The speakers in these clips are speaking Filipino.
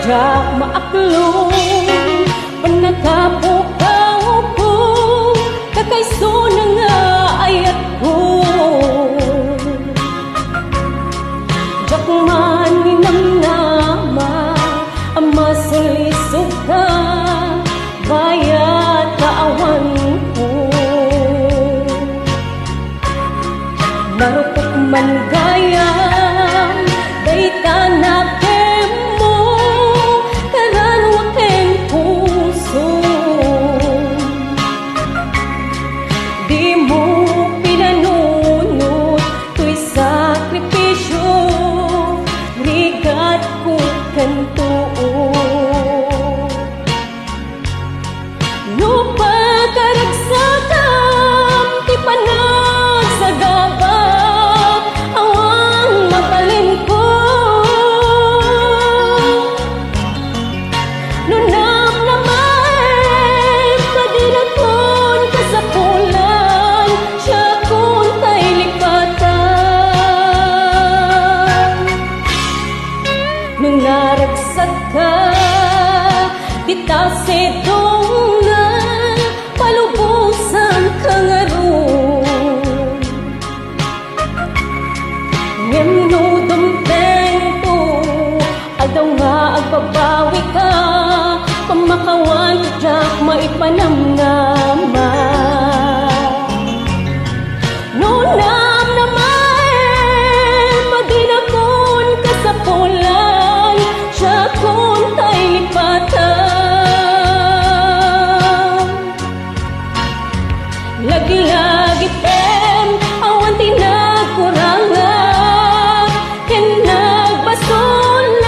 jak maaklong panakapukaw ko kakaiso na nga ayat ko jak man ninamnama ang masulisog ka bayat kaawan ko marupok man gayam dayta na mo karan waking puso di mo pinanunod to'y sakripisyo rigat ko kantuo no pagkaragsakam ti panagsagaba awang mabalin ko no namnamay padinakon kasapulan siya kun tay lipatan nung naragsak ka di ta sedong na palubusan kang aron ngem no dumteng to adaw nga agbabawi ka pamakawan jak maipanamnama no namnamay madinakon kasapulan siya kun tay lipatan lagi-lagi tem awan tinagkurangan ken nagbasulan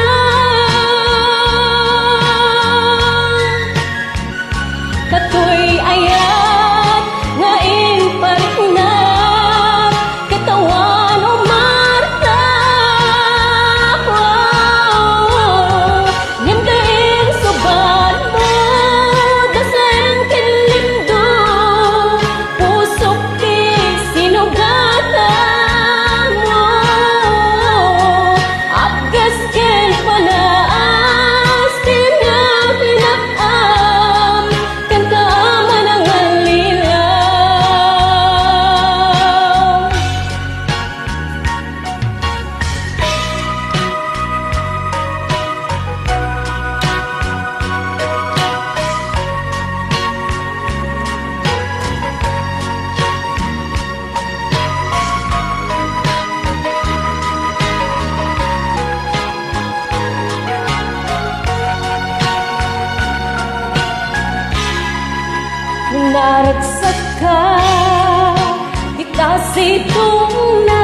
katoy ayat nga inpariknat katawan o marta ngem suban mo dasen ken lindo pusok ti sinugatan mo apgas ken panaas tinapinakam ken kaaman ang alilaw naragsak ka di kasi na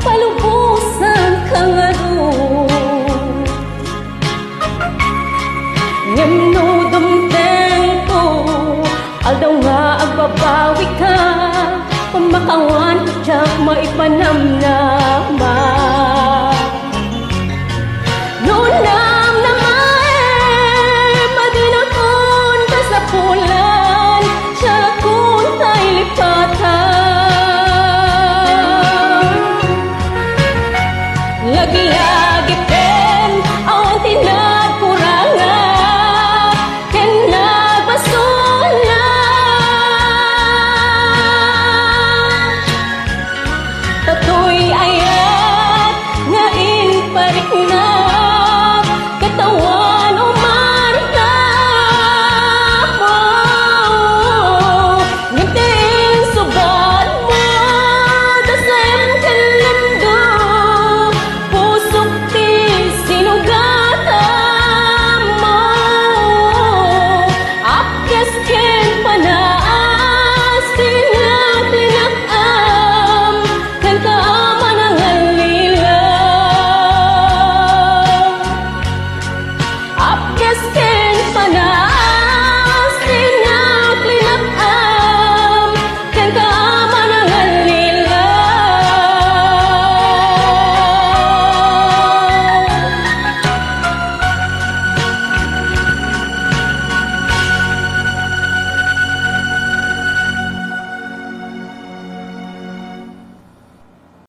palubusan kang aron ngem no dumteng ko aldaw nga agbabawi ka pamakawan jak maipanamnama no namnamay madinakon kasapulan siya kun tay lipatan lagi